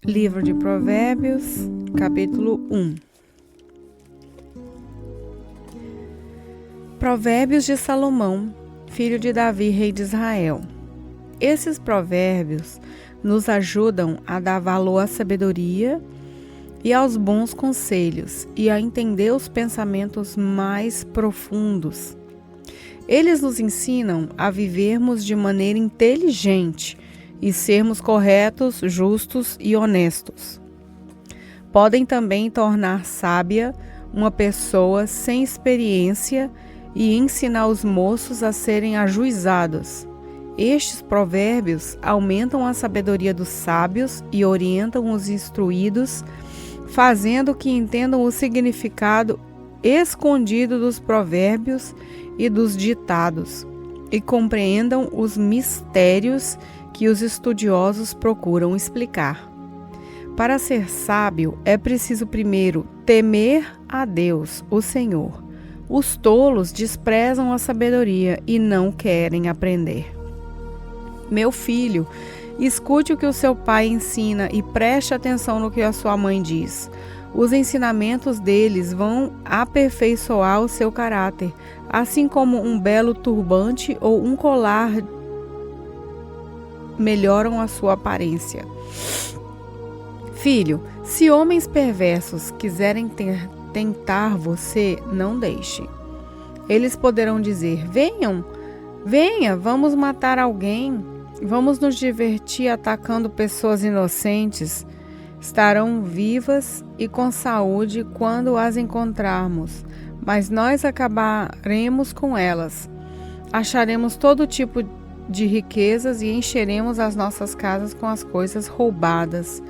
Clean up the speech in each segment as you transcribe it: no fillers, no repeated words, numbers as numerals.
Livro de Provérbios, capítulo 1. Provérbios de Salomão, filho de Davi, rei de Israel. Esses provérbios nos ajudam a dar valor à sabedoria e aos bons conselhos e a entender os pensamentos mais profundos. Eles nos ensinam a vivermos de maneira inteligente e sermos corretos, justos e honestos. Podem também tornar sábia uma pessoa sem experiência e ensinar os moços a serem ajuizados. Estes provérbios aumentam a sabedoria dos sábios e orientam os instruídos, fazendo que entendam o significado escondido dos provérbios e dos ditados, e compreendam os mistérios que os estudiosos procuram explicar. Para ser sábio, é preciso primeiro temer a Deus, o Senhor. Os tolos desprezam a sabedoria e não querem aprender. Meu filho, escute o que o seu pai ensina e preste atenção no que a sua mãe diz. Os ensinamentos deles vão aperfeiçoar o seu caráter, assim como um belo turbante ou um colar melhoram a sua aparência. Filho, se homens perversos quiserem tentar você, não deixe. Eles poderão dizer: venha, vamos matar alguém, vamos nos divertir atacando pessoas inocentes. Estarão vivas e com saúde quando as encontrarmos, mas nós acabaremos com elas. Acharemos todo tipo de riquezas e encheremos as nossas casas com as coisas roubadas.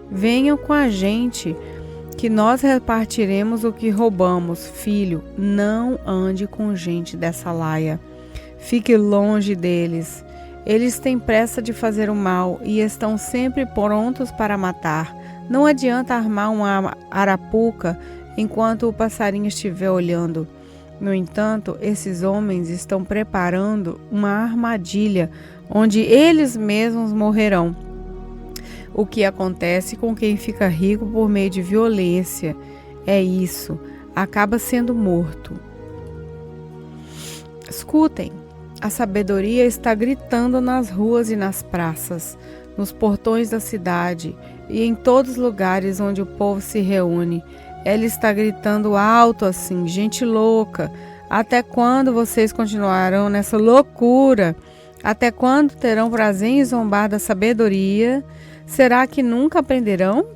Venham com a gente, que nós repartiremos o que roubamos. Filho, não ande com gente dessa laia. Fique longe deles. Eles têm pressa de fazer o mal e estão sempre prontos para matar. Não adianta armar uma arapuca enquanto o passarinho estiver olhando. No entanto, esses homens estão preparando uma armadilha onde eles mesmos morrerão. O que acontece com quem fica rico por meio de violência é isso, acaba sendo morto. Escutem, a sabedoria está gritando nas ruas e nas praças, nos portões da cidade e em todos os lugares onde o povo se reúne. Ela está gritando alto assim: gente louca, até quando vocês continuarão nessa loucura? Até quando terão prazer em zombar da sabedoria? Será que nunca aprenderão?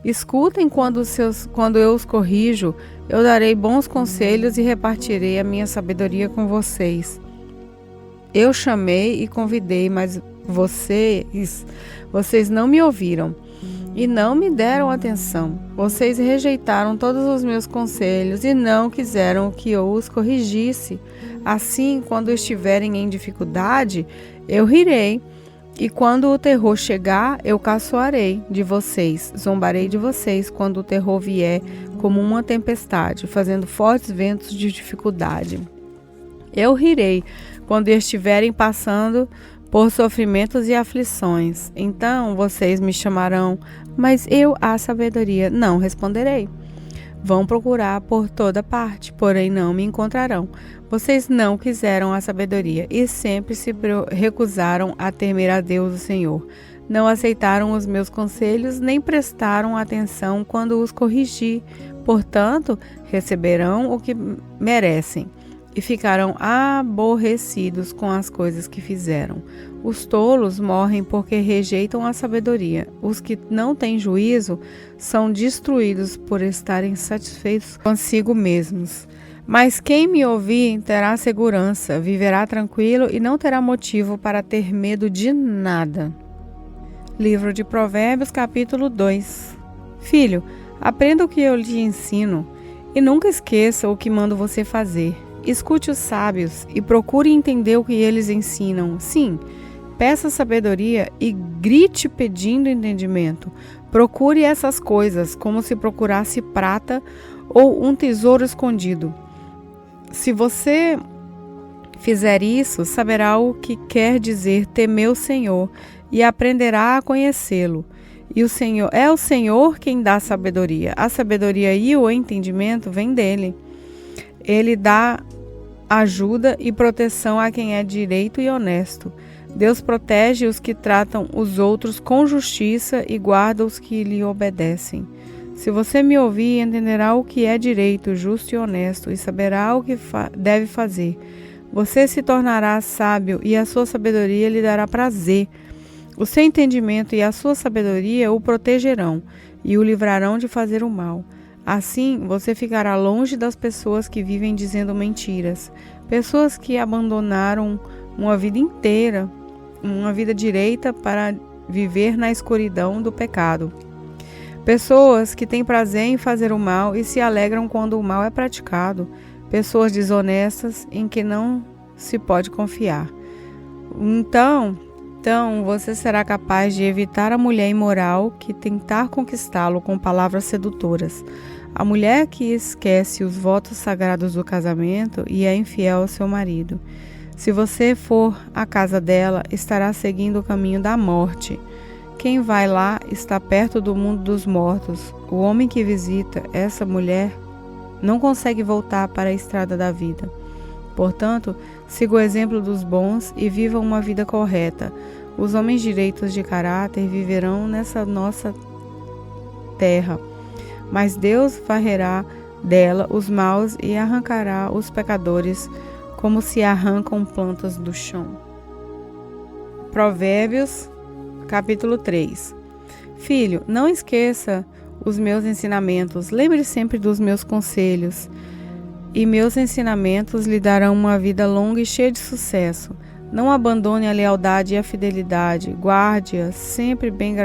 Escutem quando eu os corrijo, eu darei bons conselhos e repartirei a minha sabedoria com vocês. Eu chamei e convidei, mas vocês não me ouviram e não me deram atenção. Vocês rejeitaram todos os meus conselhos e não quiseram que eu os corrigisse. Assim, quando estiverem em dificuldade, eu rirei. E quando o terror chegar, eu caçoarei de vocês, zombarei de vocês quando o terror vier como uma tempestade, fazendo fortes ventos de dificuldade. Eu rirei quando estiverem passando por sofrimentos e aflições. Então vocês me chamarão, mas eu, a sabedoria, não responderei. Vão procurar por toda parte, porém não me encontrarão. Vocês não quiseram a sabedoria e sempre se recusaram a temer a Deus, o Senhor. Não aceitaram os meus conselhos, nem prestaram atenção quando os corrigi. Portanto, receberão o que merecem e ficarão aborrecidos com as coisas que fizeram. Os tolos morrem porque rejeitam a sabedoria. Os que não têm juízo são destruídos por estarem satisfeitos consigo mesmos. Mas quem me ouvir terá segurança, viverá tranquilo e não terá motivo para ter medo de nada. Livro de Provérbios, capítulo 2. Filho, aprenda o que eu lhe ensino e nunca esqueça o que mando você fazer. Escute os sábios e procure entender o que eles ensinam. Sim, peça sabedoria e grite pedindo entendimento. Procure essas coisas como se procurasse prata ou um tesouro escondido. Se você fizer isso, saberá o que quer dizer temer o Senhor e aprenderá a conhecê-lo. E o Senhor quem dá sabedoria. A sabedoria e o entendimento vêm dele. Ele dá ajuda e proteção a quem é direito e honesto. Deus protege os que tratam os outros com justiça e guarda os que lhe obedecem. Se você me ouvir, entenderá o que é direito, justo e honesto, e saberá o que deve fazer. Você se tornará sábio e a sua sabedoria lhe dará prazer. O seu entendimento e a sua sabedoria o protegerão e o livrarão de fazer o mal. Assim, você ficará longe das pessoas que vivem dizendo mentiras, pessoas que abandonaram uma vida inteira, uma vida direita para viver na escuridão do pecado. Pessoas que têm prazer em fazer o mal e se alegram quando o mal é praticado. Pessoas desonestas em que não se pode confiar. Então você será capaz de evitar a mulher imoral que tentar conquistá-lo com palavras sedutoras. A mulher que esquece os votos sagrados do casamento e é infiel ao seu marido. Se você for à casa dela, estará seguindo o caminho da morte. Quem vai lá está perto do mundo dos mortos. O homem que visita essa mulher não consegue voltar para a estrada da vida. Portanto, siga o exemplo dos bons e viva uma vida correta. Os homens direitos de caráter viverão nessa nossa terra, mas Deus varrerá dela os maus e arrancará os pecadores como se arrancam plantas do chão. Provérbios, capítulo 3. Filho, não esqueça os meus ensinamentos, lembre sempre dos meus conselhos, e meus ensinamentos lhe darão uma vida longa e cheia de sucesso. Não abandone a lealdade e a fidelidade, guarde-as sempre bem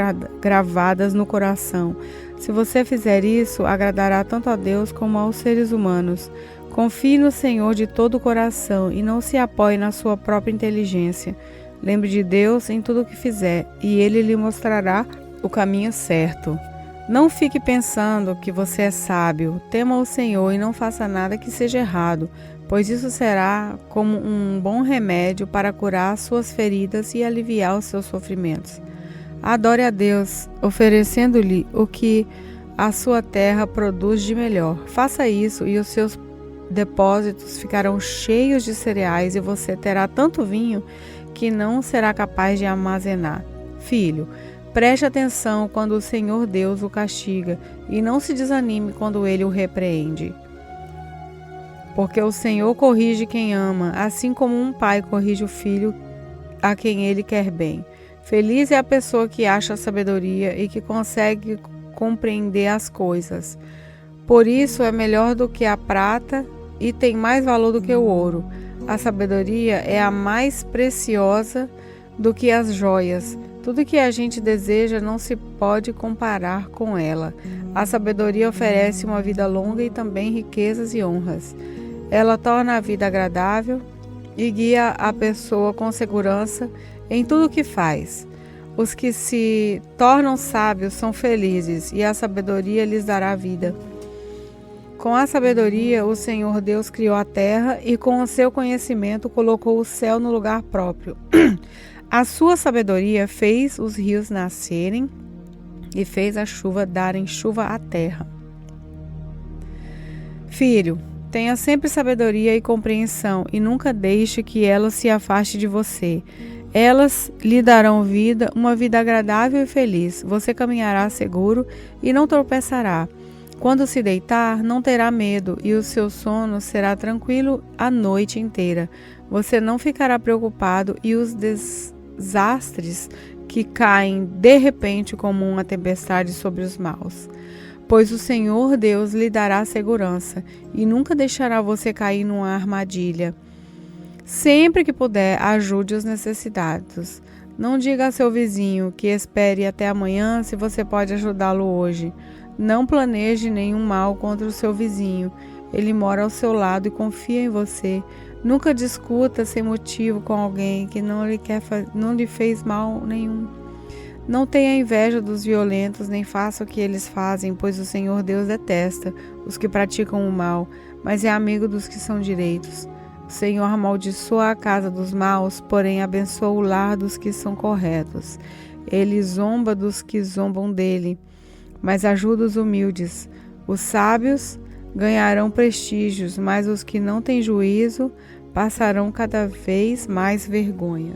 gravadas no coração. Se você fizer isso, agradará tanto a Deus como aos seres humanos. Confie no Senhor de todo o coração e não se apoie na sua própria inteligência. Lembre de Deus em tudo o que fizer, e Ele lhe mostrará o caminho certo. Não fique pensando que você é sábio. Tema o Senhor e não faça nada que seja errado, pois isso será como um bom remédio para curar suas feridas e aliviar os seus sofrimentos. Adore a Deus, oferecendo-lhe o que a sua terra produz de melhor. Faça isso e os seus depósitos ficarão cheios de cereais e você terá tanto vinho que não será capaz de armazenar. Filho, preste atenção quando o Senhor Deus o castiga e não se desanime quando Ele o repreende. Porque o Senhor corrige quem ama, assim como um pai corrige o filho a quem ele quer bem. Feliz é a pessoa que acha sabedoria e que consegue compreender as coisas. Por isso é melhor do que a prata e tem mais valor do que o ouro. A sabedoria é a mais preciosa do que as joias. Tudo que a gente deseja não se pode comparar com ela. A sabedoria oferece uma vida longa e também riquezas e honras. Ela torna a vida agradável e guia a pessoa com segurança em tudo o que faz. Os que se tornam sábios são felizes e a sabedoria lhes dará vida. Com a sabedoria, o Senhor Deus criou a terra e com o seu conhecimento colocou o céu no lugar próprio. A sua sabedoria fez os rios nascerem e fez a chuva darem chuva à terra. Filho, tenha sempre sabedoria e compreensão e nunca deixe que ela se afaste de você. Elas lhe darão vida, uma vida agradável e feliz. Você caminhará seguro e não tropeçará. Quando se deitar, não terá medo e o seu sono será tranquilo a noite inteira. Você não ficará preocupado e os desastres que caem de repente como uma tempestade sobre os maus. Pois o Senhor Deus lhe dará segurança e nunca deixará você cair numa armadilha. Sempre que puder, ajude os necessitados. Não diga a seu vizinho que espere até amanhã se você pode ajudá-lo hoje. Não planeje nenhum mal contra o seu vizinho. Ele mora ao seu lado e confia em você. Nunca discuta sem motivo com alguém que não lhe fez mal nenhum. Não tenha inveja dos violentos, nem faça o que eles fazem, pois o Senhor Deus detesta os que praticam o mal, mas é amigo dos que são direitos. O Senhor amaldiçoa a casa dos maus, porém abençoa o lar dos que são corretos. Ele zomba dos que zombam dele, mas ajuda os humildes. Os sábios ganharão prestígios, mas os que não têm juízo passarão cada vez mais vergonha.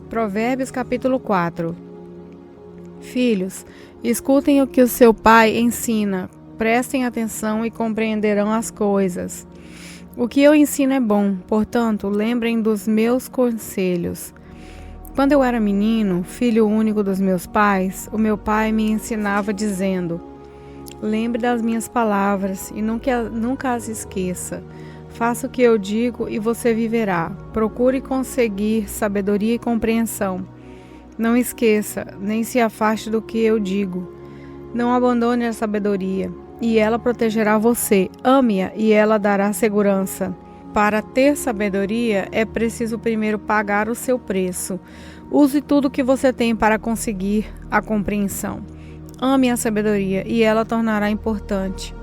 Provérbios capítulo 4. Filhos, escutem o que o seu pai ensina, prestem atenção e compreenderão as coisas. O que eu ensino é bom, portanto, lembrem dos meus conselhos. Quando eu era menino, filho único dos meus pais, o meu pai me ensinava dizendo: lembre das minhas palavras e nunca as esqueça. Faça o que eu digo e você viverá. Procure conseguir sabedoria e compreensão. Não esqueça, nem se afaste do que eu digo. Não abandone a sabedoria, e ela protegerá você. Ame-a, e ela dará segurança. Para ter sabedoria, é preciso primeiro pagar o seu preço. Use tudo o que você tem para conseguir a compreensão. Ame a sabedoria, e ela tornará importante.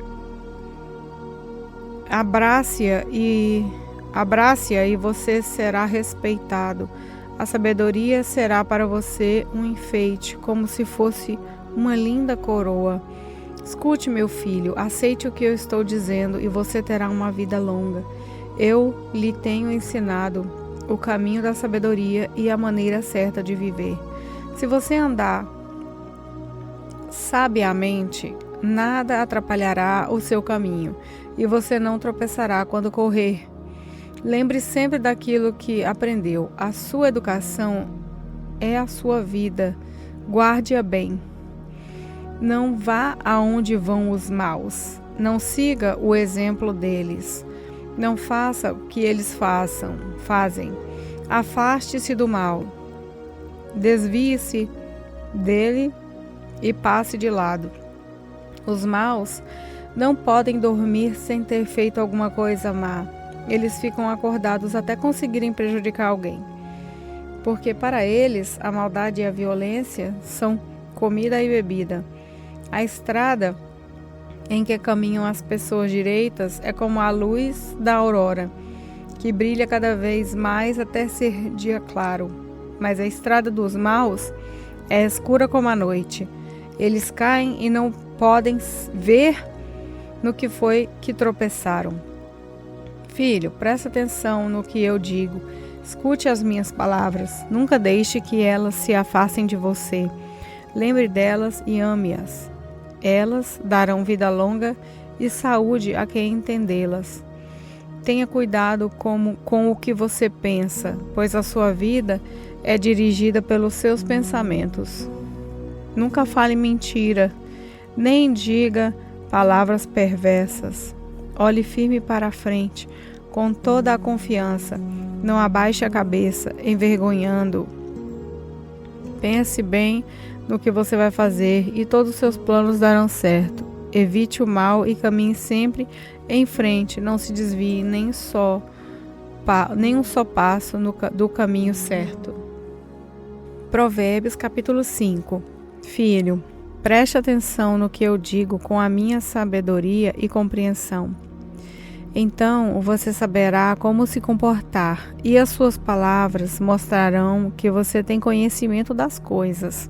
Abrace-a e você será respeitado. A sabedoria será para você um enfeite, como se fosse uma linda coroa. Escute, meu filho, aceite o que eu estou dizendo e você terá uma vida longa. Eu lhe tenho ensinado o caminho da sabedoria e a maneira certa de viver. Se você andar sabiamente, nada atrapalhará o seu caminho e você não tropeçará quando correr. Lembre sempre daquilo que aprendeu. A sua educação é a sua vida. Guarde-a bem. Não vá aonde vão os maus. Não siga o exemplo deles. Não faça o que eles fazem. Afaste-se do mal. Desvie-se dele e passe de lado. Os maus não podem dormir sem ter feito alguma coisa má. Eles ficam acordados até conseguirem prejudicar alguém. Porque para eles, a maldade e a violência são comida e bebida. A estrada em que caminham as pessoas direitas é como a luz da aurora, que brilha cada vez mais até ser dia claro. Mas a estrada dos maus é escura como a noite. Eles caem e não podem ver no que foi que tropeçaram. Filho, preste atenção no que eu digo. Escute as minhas palavras. Nunca deixe que elas se afastem de você. Lembre delas e ame-as. Elas darão vida longa e saúde a quem entendê-las. Tenha cuidado com o que você pensa, pois a sua vida é dirigida pelos seus pensamentos. Nunca fale mentira, nem diga palavras perversas. Olhe firme para a frente, com toda a confiança. Não abaixe a cabeça, envergonhando. Pense bem no que você vai fazer e todos os seus planos darão certo. Evite o mal e caminhe sempre em frente. Não se desvie nem um só passo do caminho certo. Provérbios capítulo 5. Filho, preste atenção no que eu digo com a minha sabedoria e compreensão. Então você saberá como se comportar, e as suas palavras mostrarão que você tem conhecimento das coisas.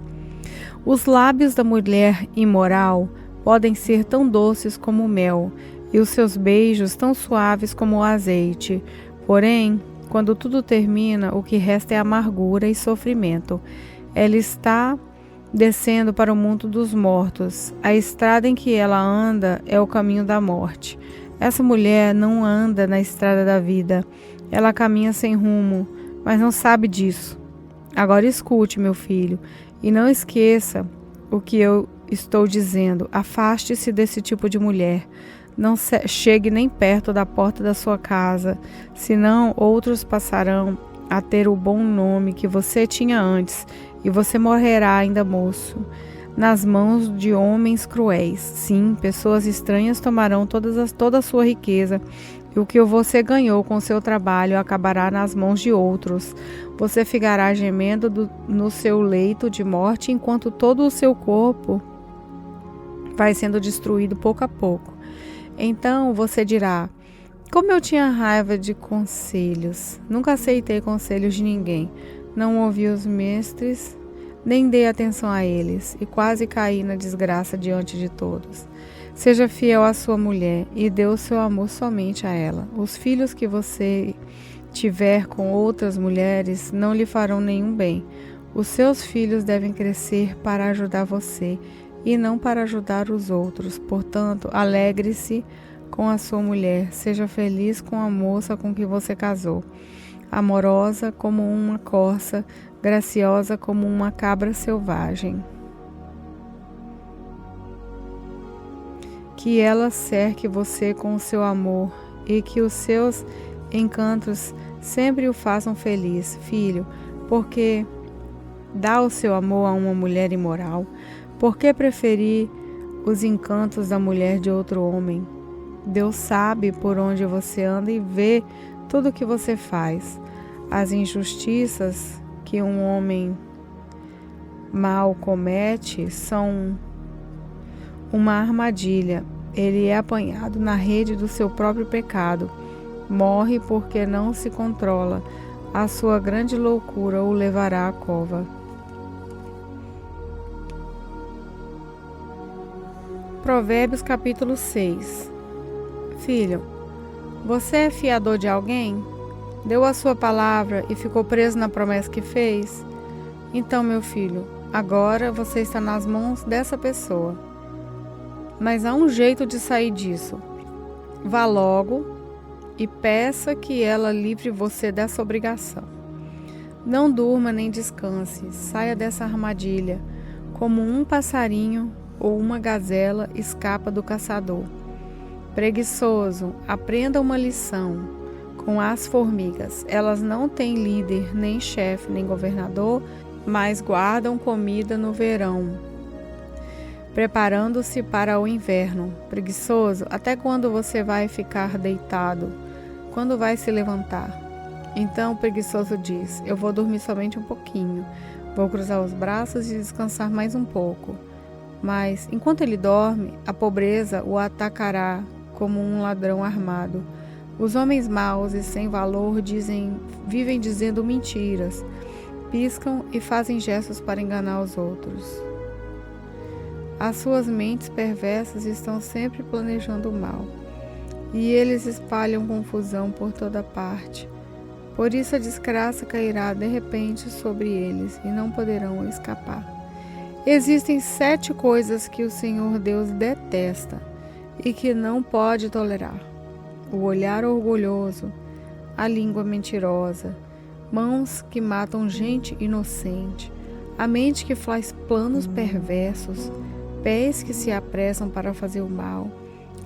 Os lábios da mulher imoral podem ser tão doces como o mel, e os seus beijos tão suaves como o azeite. Porém, quando tudo termina, o que resta é amargura e sofrimento. Ela está descendo para o mundo dos mortos. A estrada em que ela anda é o caminho da morte. Essa mulher não anda na estrada da vida. Ela caminha sem rumo, mas não sabe disso. Agora escute, meu filho, e não esqueça o que eu estou dizendo. Afaste-se desse tipo de mulher. Não chegue nem perto da porta da sua casa, senão outros passarão a ter o bom nome que você tinha antes, e você morrerá ainda moço, nas mãos de homens cruéis. Sim, pessoas estranhas tomarão toda a sua riqueza, e o que você ganhou com seu trabalho acabará nas mãos de outros. Você ficará gemendo no seu leito de morte, enquanto todo o seu corpo vai sendo destruído pouco a pouco. Então você dirá: como eu tinha raiva de conselhos, nunca aceitei conselhos de ninguém, não ouvi os mestres, nem dei atenção a eles, e quase caí na desgraça diante de todos. Seja fiel à sua mulher e dê o seu amor somente a ela. Os filhos que você tiver com outras mulheres não lhe farão nenhum bem. Os seus filhos devem crescer para ajudar você e não para ajudar os outros. Portanto, alegre-se com a sua mulher, seja feliz com a moça com que você casou, amorosa como uma corça, graciosa como uma cabra selvagem. Que ela cerque você com o seu amor e que os seus encantos sempre o façam feliz, filho, porque dá o seu amor a uma mulher imoral. Por que preferir os encantos da mulher de outro homem? Deus sabe por onde você anda e vê tudo o que você faz. As injustiças que um homem mau comete são uma armadilha. Ele é apanhado na rede do seu próprio pecado. Morre porque não se controla. A sua grande loucura o levará à cova. Provérbios capítulo 6. Filho, você é fiador de alguém? Deu a sua palavra e ficou preso na promessa que fez? Então, meu filho, agora você está nas mãos dessa pessoa. Mas há um jeito de sair disso. Vá logo e peça que ela livre você dessa obrigação. Não durma nem descanse, saia dessa armadilha, como um passarinho ou uma gazela escapa do caçador. Preguiçoso, aprenda uma lição com as formigas. Elas não têm líder, nem chefe, nem governador, mas guardam comida no verão, preparando-se para o inverno. Preguiçoso, até quando você vai ficar deitado? Quando vai se levantar? Então o preguiçoso diz: eu vou dormir somente um pouquinho, vou cruzar os braços e descansar mais um pouco. Mas, enquanto ele dorme, a pobreza o atacará como um ladrão armado. Os homens maus e sem valor vivem dizendo mentiras, piscam e fazem gestos para enganar os outros. As suas mentes perversas estão sempre planejando o mal, e eles espalham confusão por toda parte. Por isso a desgraça cairá de repente sobre eles, e não poderão escapar. Existem 7 coisas que o Senhor Deus detesta e que não pode tolerar: o olhar orgulhoso, a língua mentirosa, mãos que matam gente inocente, a mente que faz planos perversos, pés que se apressam para fazer o mal,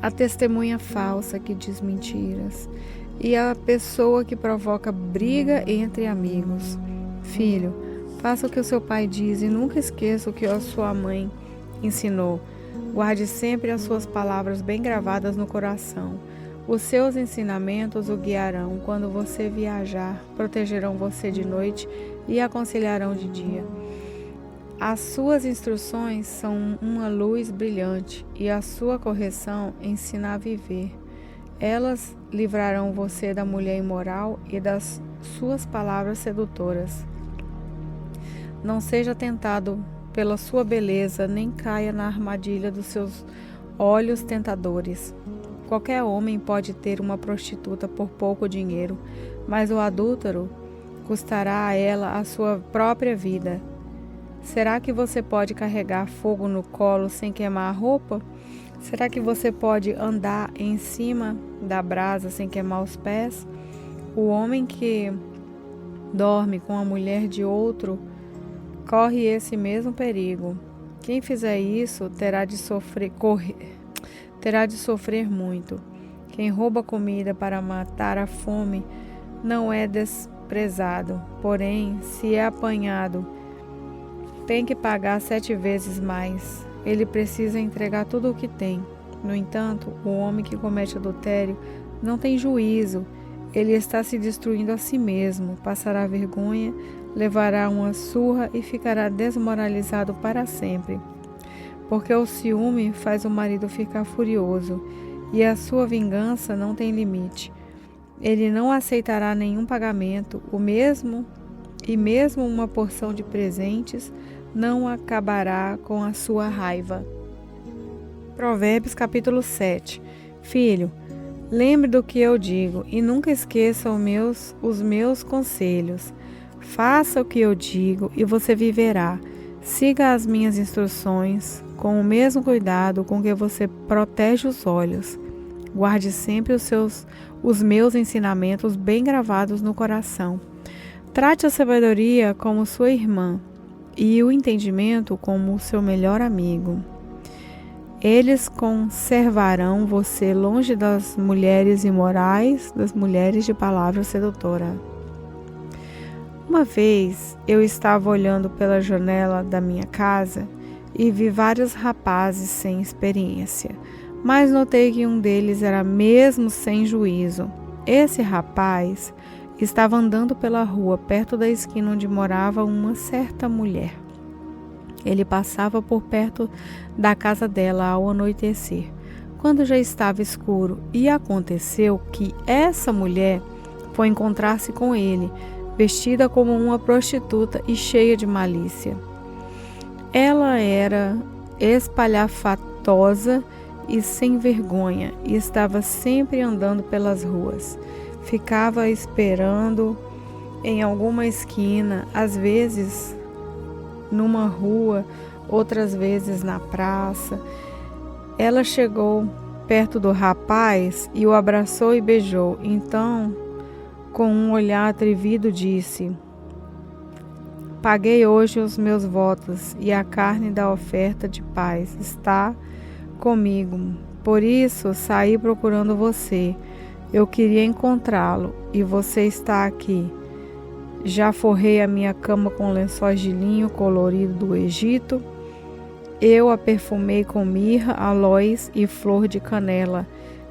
a testemunha falsa que diz mentiras e a pessoa que provoca briga entre amigos. Filho, faça o que o seu pai diz e nunca esqueça o que a sua mãe ensinou. Guarde sempre as suas palavras bem gravadas no coração. Os seus ensinamentos o guiarão quando você viajar, protegerão você de noite e aconselharão de dia. As suas instruções são uma luz brilhante e a sua correção ensina a viver. Elas livrarão você da mulher imoral e das suas palavras sedutoras. Não seja tentado pela sua beleza, nem caia na armadilha dos seus olhos tentadores. Qualquer homem pode ter uma prostituta por pouco dinheiro, mas o adúltero custará a ela a sua própria vida. Será que você pode carregar fogo no colo sem queimar a roupa? Será que você pode andar em cima da brasa sem queimar os pés? O homem que dorme com a mulher de outro corre esse mesmo perigo. Quem fizer isso terá de sofrer muito. Quem rouba comida para matar a fome não é desprezado, porém, se é apanhado, tem que pagar 7 vezes mais. Ele precisa entregar tudo o que tem. No entanto, o homem que comete adultério não tem juízo. Ele está se destruindo a si mesmo, passará vergonha, levará uma surra e ficará desmoralizado para sempre. porque o ciúme faz o marido ficar furioso e a sua vingança não tem limite. Ele não aceitará nenhum pagamento, mesmo uma porção de presentes não acabará com a sua raiva. Provérbios capítulo 7. Filho, lembre do que eu digo e nunca esqueça os meus conselhos. Faça o que eu digo e você viverá. Siga as minhas instruções com o mesmo cuidado com que você protege os olhos. Guarde sempre os meus ensinamentos bem gravados no coração. Trate a sabedoria como sua irmã e o entendimento como o seu melhor amigo. Eles conservarão você longe das mulheres imorais, das mulheres de palavra sedutora. Uma vez eu estava olhando pela janela da minha casa e vi vários rapazes sem experiência, mas notei que um deles era mesmo sem juízo. Esse rapaz estava andando pela rua perto da esquina onde morava uma certa mulher. Ele passava por perto da casa dela ao anoitecer, quando já estava escuro, e aconteceu que essa mulher foi encontrar-se com ele, vestida como uma prostituta e cheia de malícia. Ela era espalhafatosa e sem vergonha, e estava sempre andando pelas ruas. Ficava esperando em alguma esquina, às vezes numa rua, outras vezes na praça. Ela chegou perto do rapaz e o abraçou e beijou. Então, com um olhar atrevido, disse: Paguei hoje os meus votos e a carne da oferta de paz está comigo. Por isso, saí procurando você. Eu queria encontrá-lo e você está aqui. Já forrei a minha cama com lençóis de linho colorido do Egito. Eu a perfumei com mirra, aloés e flor de canela.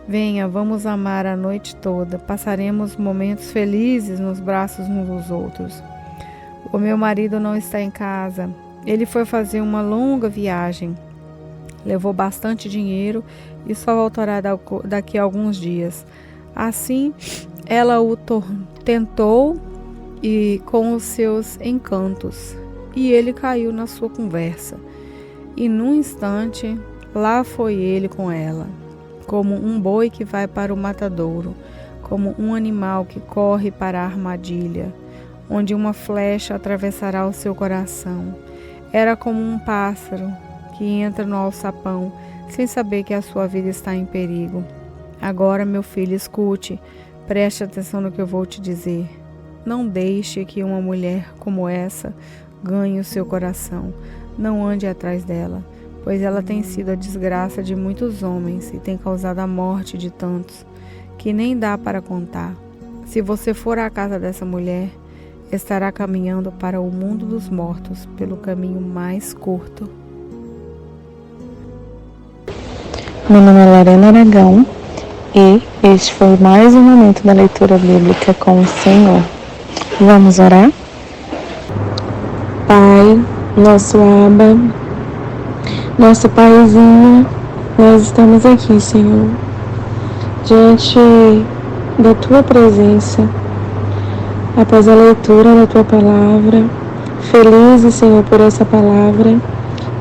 Venha, vamos amar a noite toda. Passaremos momentos felizes nos braços uns dos outros. O meu marido não está em casa. Ele foi fazer uma longa viagem. Levou bastante dinheiro e só voltará daqui a alguns dias. Assim, ela o tentou e com os seus encantos, e ele caiu na sua conversa. E num instante, lá foi ele com ela, como um boi que vai para o matadouro, como um animal que corre para a armadilha, onde uma flecha atravessará o seu coração. Era como um pássaro que entra no alçapão, sem saber que a sua vida está em perigo. Agora, meu filho, escute, preste atenção no que eu vou te dizer. Não deixe que uma mulher como essa ganhe o seu coração. Não ande atrás dela, pois ela tem sido a desgraça de muitos homens e tem causado a morte de tantos, que nem dá para contar. Se você for à casa dessa mulher, estará caminhando para o mundo dos mortos pelo caminho mais curto. Meu nome é Lorena Aragão e este foi mais um momento da leitura bíblica com o Senhor. Vamos orar? Pai, nosso Abba, nosso Paizinho, nós estamos aqui, Senhor, diante da Tua presença, após a leitura da Tua palavra, felizes, Senhor, por essa palavra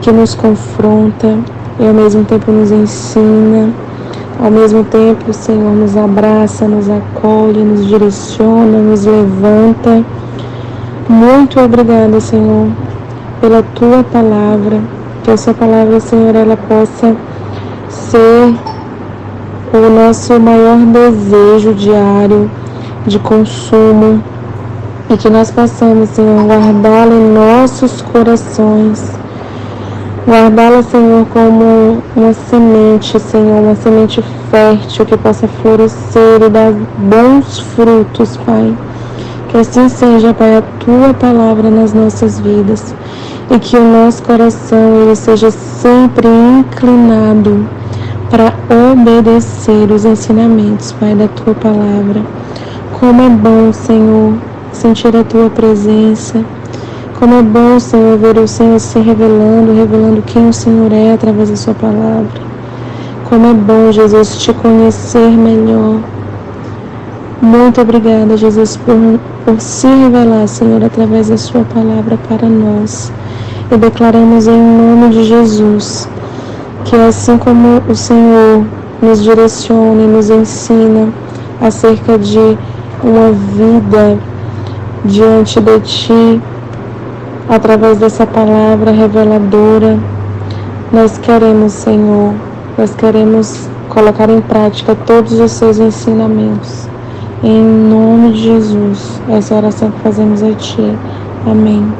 que nos confronta e ao mesmo tempo nos ensina, ao mesmo tempo, Senhor, nos abraça, nos acolhe, nos direciona, nos levanta. Muito obrigada, Senhor, pela Tua palavra, que a Sua palavra, Senhor, ela possa ser o nosso maior desejo diário de consumo e que nós possamos, Senhor, guardá-la em nossos corações. Guardá-la, Senhor, como uma semente, Senhor, uma semente fértil que possa florescer e dar bons frutos, Pai. Que assim seja, Pai, a Tua palavra nas nossas vidas e que o nosso coração ele seja sempre inclinado para obedecer os ensinamentos, Pai, da Tua palavra. Como é bom, Senhor, sentir a Tua presença. Como é bom, Senhor, ver o Senhor se revelando quem o Senhor é através da sua palavra. Como é bom, Jesus, te conhecer melhor. Muito obrigada, Jesus, por se revelar, Senhor, através da sua palavra para nós. E declaramos em nome de Jesus que assim como o Senhor nos direciona e nos ensina acerca de uma vida diante de Ti, através dessa palavra reveladora, nós queremos, Senhor, colocar em prática todos os Seus ensinamentos. Em nome de Jesus, essa é a oração que fazemos a Ti. Amém.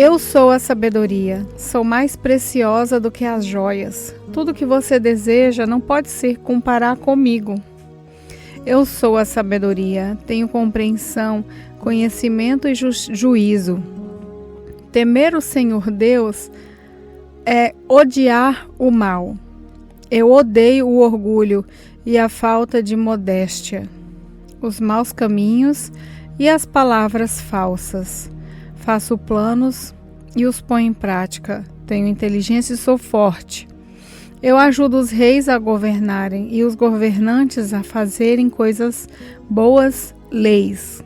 Eu sou a sabedoria, sou mais preciosa do que as joias. Tudo que você deseja não pode se comparar comigo. Eu sou a sabedoria, tenho compreensão, conhecimento e juízo. Temer o Senhor Deus é odiar o mal. Eu odeio o orgulho e a falta de modéstia, os maus caminhos e as palavras falsas. Faço planos e os ponho em prática. Tenho inteligência e sou forte. Eu ajudo os reis a governarem e os governantes a fazerem coisas boas, leis.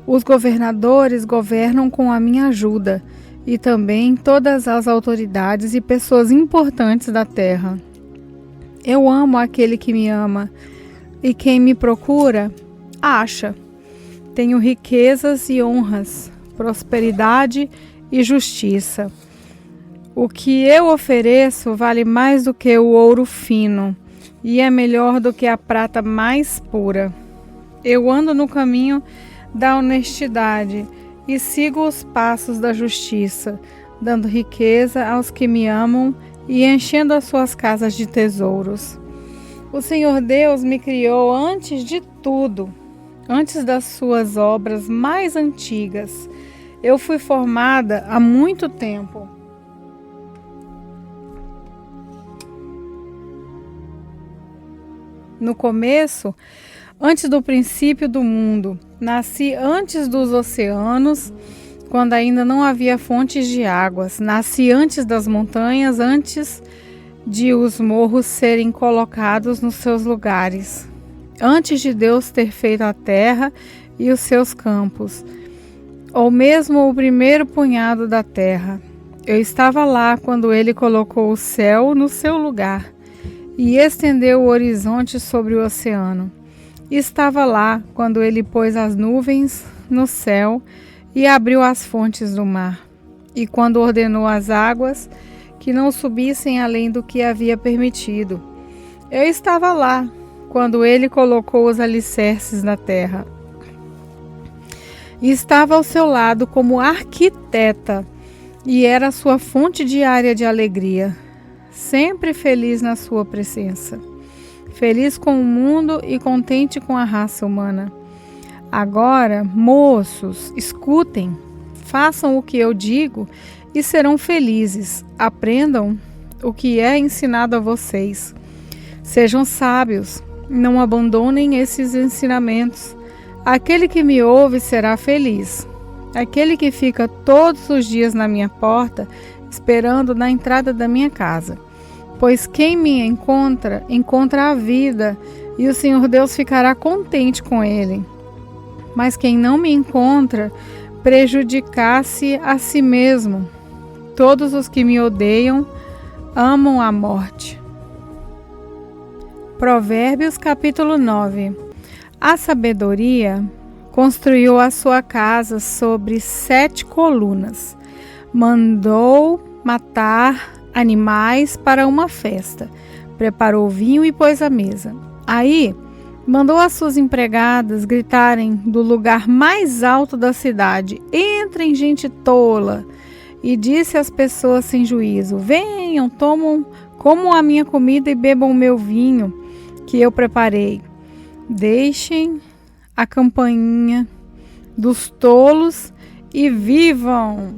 Os governadores governam com a minha ajuda e também todas as autoridades e pessoas importantes da terra. Eu amo aquele que me ama e quem me procura, acha. Tenho riquezas e honras, prosperidade e justiça. O que eu ofereço vale mais do que o ouro fino e é melhor do que a prata mais pura. Eu ando no caminho da honestidade e sigo os passos da justiça, dando riqueza aos que me amam e enchendo as suas casas de tesouros. O Senhor Deus me criou antes de tudo antes das suas obras mais antigas. Eu fui formada há muito tempo. No começo, antes do princípio do mundo, nasci antes dos oceanos, quando ainda não havia fontes de águas. Nasci antes das montanhas, antes de os morros serem colocados nos seus lugares. Antes de Deus ter feito a terra e os seus campos, ou mesmo o primeiro punhado da terra. Eu estava lá quando Ele colocou o céu no seu lugar e estendeu o horizonte sobre o oceano. Estava lá quando Ele pôs as nuvens no céu e abriu as fontes do mar, e quando ordenou as águas que não subissem além do que havia permitido. Eu estava lá quando Ele colocou os alicerces na terra. E estava ao seu lado como arquiteta, e era sua fonte diária de alegria, sempre feliz na sua presença, feliz com o mundo e contente com a raça humana. Agora, moços, escutem, façam o que eu digo e serão felizes. Aprendam o que é ensinado a vocês. Sejam sábios, não abandonem esses ensinamentos. Aquele que me ouve será feliz. Aquele que fica todos os dias na minha porta, esperando na entrada da minha casa. Pois quem me encontra, encontra a vida, e o Senhor Deus ficará contente com ele. Mas quem não me encontra, prejudicar-se a si mesmo. Todos os que me odeiam amam a morte. Provérbios capítulo 9. A sabedoria construiu a sua casa sobre 7 colunas. Mandou matar animais para uma festa. Preparou vinho e pôs à mesa. Aí, mandou as suas empregadas gritarem do lugar mais alto da cidade: entrem, gente tola! E disse às pessoas sem juízo: venham, comam a minha comida e bebam o meu vinho que eu preparei. Deixem a campainha dos tolos e vivam.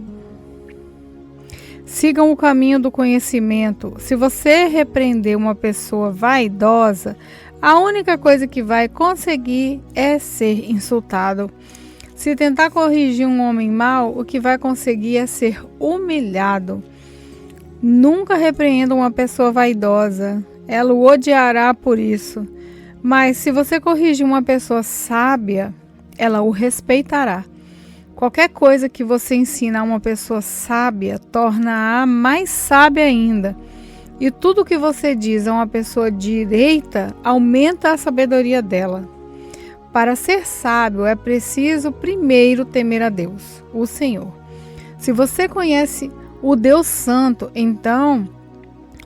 Sigam o caminho do conhecimento. Se você repreender uma pessoa vaidosa, a única coisa que vai conseguir é ser insultado. Se tentar corrigir um homem mau, o que vai conseguir é ser humilhado. Nunca repreenda uma pessoa vaidosa. Ela o odiará por isso. Mas se você corrigir uma pessoa sábia, ela o respeitará. Qualquer coisa que você ensina a uma pessoa sábia torna-a mais sábia ainda. E tudo que você diz a uma pessoa direita aumenta a sabedoria dela. Para ser sábio é preciso primeiro temer a Deus, o Senhor. Se você conhece o Deus Santo, então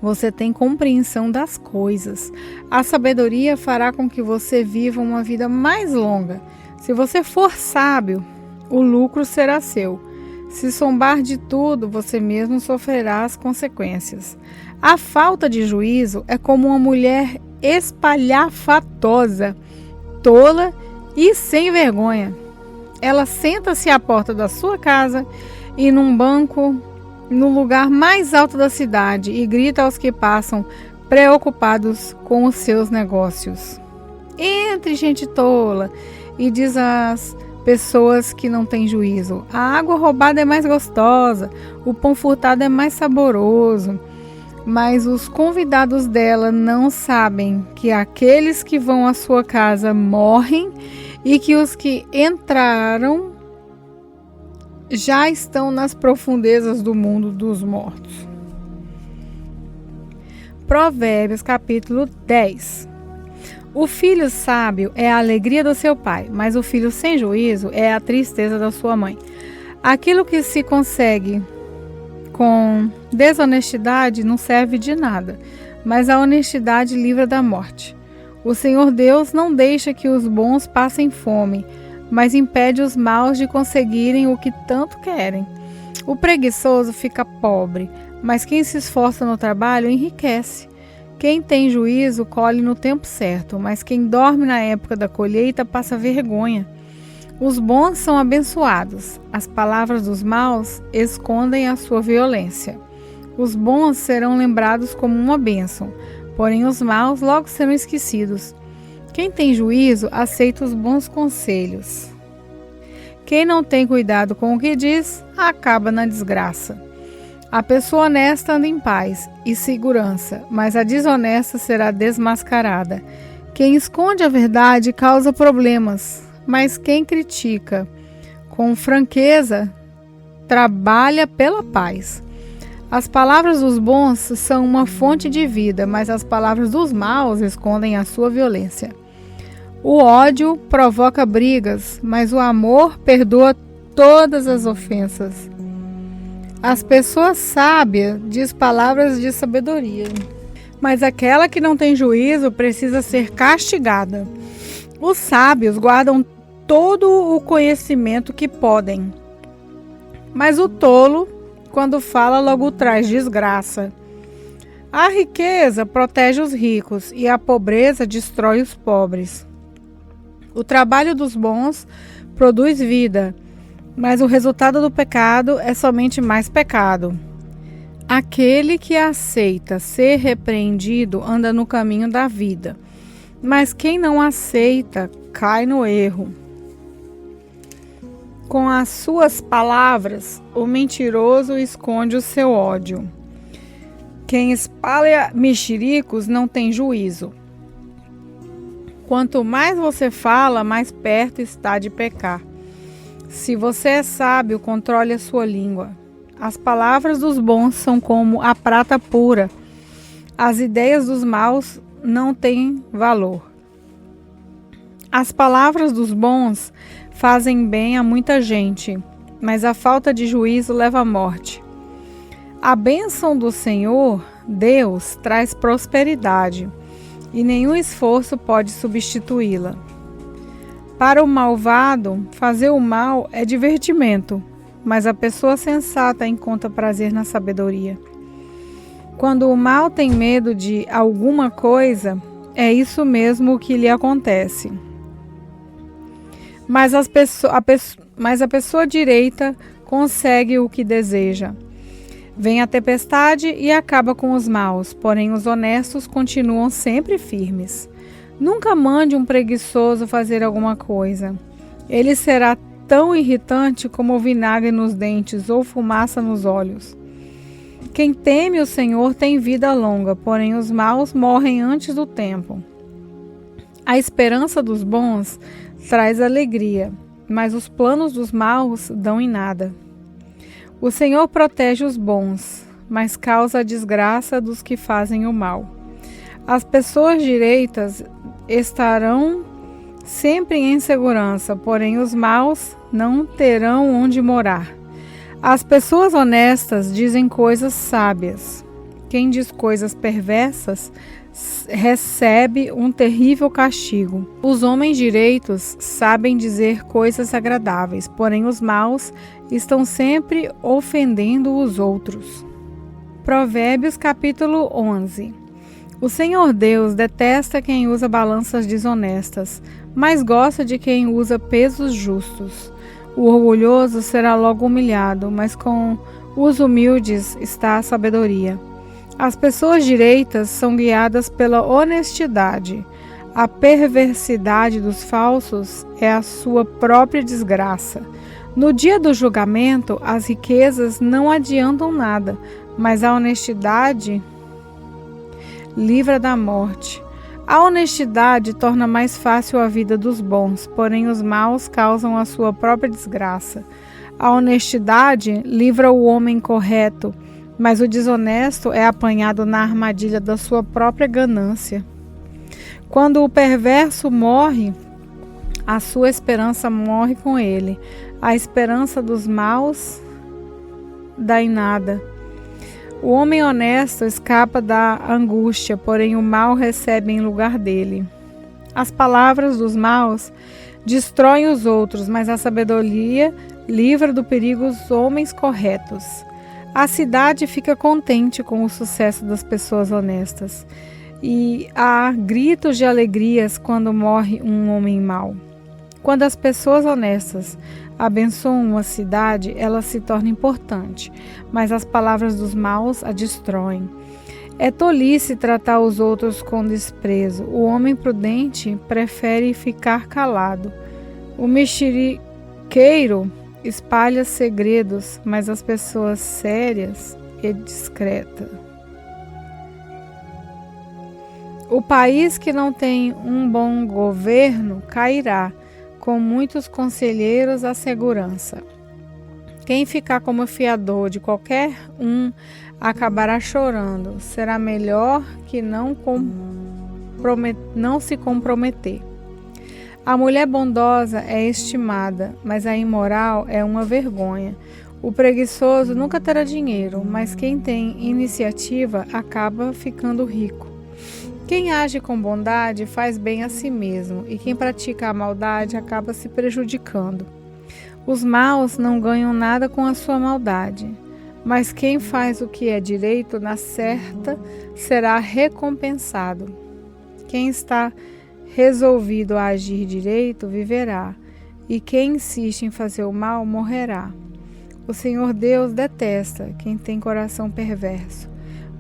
você tem compreensão das coisas. A sabedoria fará com que você viva uma vida mais longa. Se você for sábio, o lucro será seu. Se zombar de tudo, você mesmo sofrerá as consequências. A falta de juízo é como uma mulher espalhafatosa, tola e sem vergonha. Ela senta-se à porta da sua casa e num banco no lugar mais alto da cidade e grita aos que passam, preocupados com os seus negócios. Entre, gente tola, e diz às pessoas que não têm juízo: a água roubada é mais gostosa, o pão furtado é mais saboroso. Mas os convidados dela não sabem que aqueles que vão à sua casa morrem e que os que entraram já estão nas profundezas do mundo dos mortos. Provérbios capítulo 10. O filho sábio é a alegria do seu pai, mas o filho sem juízo é a tristeza da sua mãe. Aquilo que se consegue com desonestidade não serve de nada, mas a honestidade livra da morte. O Senhor Deus não deixa que os bons passem fome, mas impede os maus de conseguirem o que tanto querem. O preguiçoso fica pobre, mas quem se esforça no trabalho enriquece. Quem tem juízo colhe no tempo certo, mas quem dorme na época da colheita passa vergonha. Os bons são abençoados, as palavras dos maus escondem a sua violência. Os bons serão lembrados como uma bênção, porém os maus logo serão esquecidos. Quem tem juízo aceita os bons conselhos. Quem não tem cuidado com o que diz, acaba na desgraça. A pessoa honesta anda em paz e segurança, mas a desonesta será desmascarada. Quem esconde a verdade causa problemas, mas quem critica com franqueza trabalha pela paz. As palavras dos bons são uma fonte de vida, mas as palavras dos maus escondem a sua violência. O ódio provoca brigas, mas o amor perdoa todas as ofensas. As pessoas sábias diz palavras de sabedoria, mas aquela que não tem juízo precisa ser castigada. Os sábios guardam todo o conhecimento que podem, mas o tolo, quando fala, logo traz desgraça. A riqueza protege os ricos e a pobreza destrói os pobres. O trabalho dos bons produz vida, mas o resultado do pecado é somente mais pecado. Aquele que aceita ser repreendido anda no caminho da vida, mas quem não aceita cai no erro. Com as suas palavras, o mentiroso esconde o seu ódio. Quem espalha mexericos não tem juízo. Quanto mais você fala, mais perto está de pecar. Se você é sábio, controle a sua língua. As palavras dos bons são como a prata pura. As ideias dos maus não têm valor. As palavras dos bons fazem bem a muita gente, mas a falta de juízo leva à morte. A bênção do Senhor, Deus, traz prosperidade, e nenhum esforço pode substituí-la. Para o malvado, fazer o mal é divertimento, mas a pessoa sensata encontra prazer na sabedoria. Quando o mal tem medo de alguma coisa, é isso mesmo que lhe acontece. Mas a pessoa direita consegue o que deseja. Vem a tempestade e acaba com os maus, porém os honestos continuam sempre firmes. Nunca mande um preguiçoso fazer alguma coisa. Ele será tão irritante como o vinagre nos dentes ou fumaça nos olhos. Quem teme o Senhor tem vida longa, porém os maus morrem antes do tempo. A esperança dos bons traz alegria, mas os planos dos maus dão em nada. O Senhor protege os bons, mas causa a desgraça dos que fazem o mal. As pessoas direitas estarão sempre em segurança, porém os maus não terão onde morar. As pessoas honestas dizem coisas sábias. Quem diz coisas perversas recebe um terrível castigo. Os homens direitos sabem dizer coisas agradáveis, porém os maus estão sempre ofendendo os outros. Provérbios capítulo 11. O Senhor Deus detesta quem usa balanças desonestas, mas gosta de quem usa pesos justos. O orgulhoso será logo humilhado, mas com os humildes está a sabedoria. As pessoas direitas são guiadas pela honestidade. A perversidade dos falsos é a sua própria desgraça. No dia do julgamento, as riquezas não adiantam nada, mas a honestidade livra da morte. A honestidade torna mais fácil a vida dos bons, porém os maus causam a sua própria desgraça. A honestidade livra o homem correto, mas o desonesto é apanhado na armadilha da sua própria ganância. Quando o perverso morre, a sua esperança morre com ele. A esperança dos maus dá em nada. O homem honesto escapa da angústia, porém o mal recebe em lugar dele. As palavras dos maus destroem os outros, mas a sabedoria livra do perigo os homens corretos. A cidade fica contente com o sucesso das pessoas honestas. e há gritos de alegrias quando morre um homem mau. Quando as pessoas honestas abençoam uma cidade, ela se torna importante, mas as palavras dos maus a destroem. É tolice tratar os outros com desprezo. O homem prudente prefere ficar calado. O mexeriqueiro espalha segredos, mas as pessoas sérias e discretas. O país que não tem um bom governo cairá, com muitos conselheiros à segurança. Quem ficar como fiador de qualquer um acabará chorando. Será melhor que não se comprometer. A mulher bondosa é estimada, mas a imoral é uma vergonha. O preguiçoso nunca terá dinheiro, mas quem tem iniciativa acaba ficando rico. Quem age com bondade faz bem a si mesmo, e quem pratica a maldade acaba se prejudicando. Os maus não ganham nada com a sua maldade, mas quem faz o que é direito na certa será recompensado. Quem está resolvido a agir direito viverá, e quem insiste em fazer o mal morrerá. O Senhor Deus detesta quem tem coração perverso,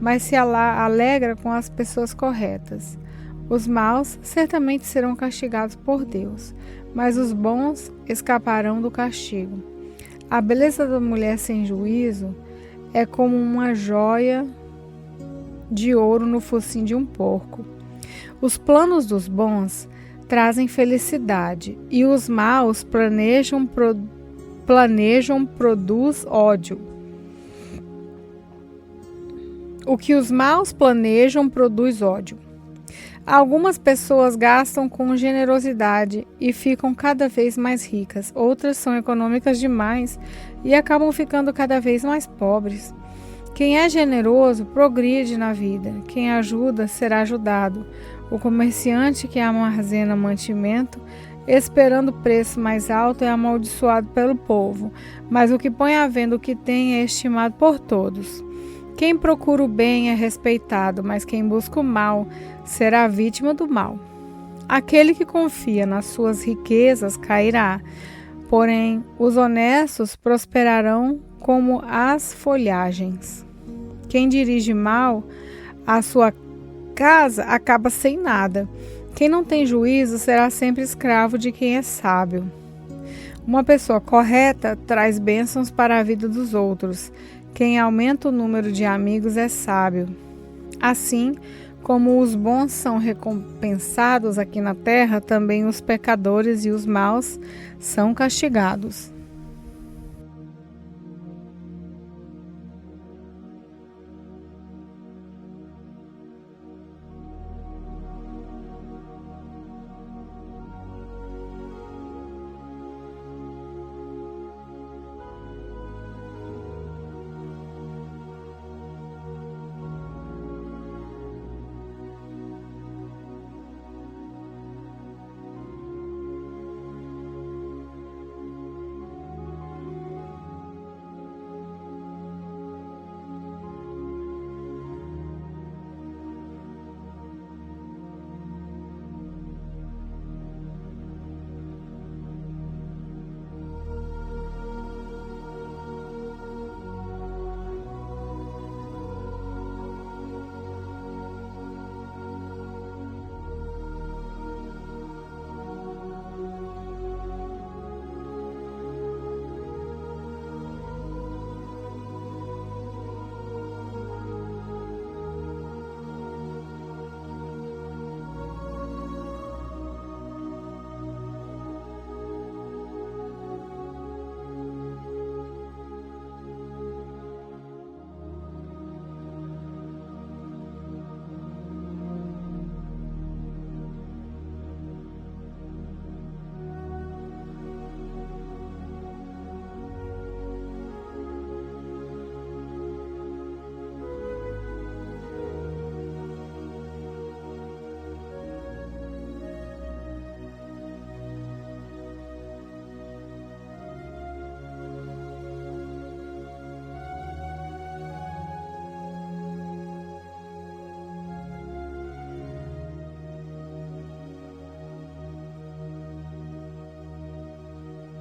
mas se alegra com as pessoas corretas. Os maus certamente serão castigados por Deus, mas os bons escaparão do castigo. A beleza da mulher sem juízo é como uma joia de ouro no focinho de um porco. Os planos dos bons trazem felicidade, e os maus produz ódio. O que os maus planejam produz ódio. Algumas pessoas gastam com generosidade e ficam cada vez mais ricas. Outras são econômicas demais e acabam ficando cada vez mais pobres. Quem é generoso progride na vida. Quem ajuda será ajudado. O comerciante que armazena mantimento, esperando preço mais alto, é amaldiçoado pelo povo. Mas o que põe à venda o que tem é estimado por todos. Quem procura o bem é respeitado, mas quem busca o mal será vítima do mal. Aquele que confia nas suas riquezas cairá, porém os honestos prosperarão como as folhagens. Quem dirige mal a sua casa acaba sem nada. Quem não tem juízo será sempre escravo de quem é sábio. Uma pessoa correta traz bênçãos para a vida dos outros. Quem aumenta o número de amigos é sábio. Assim como os bons são recompensados aqui na terra, também os pecadores e os maus são castigados.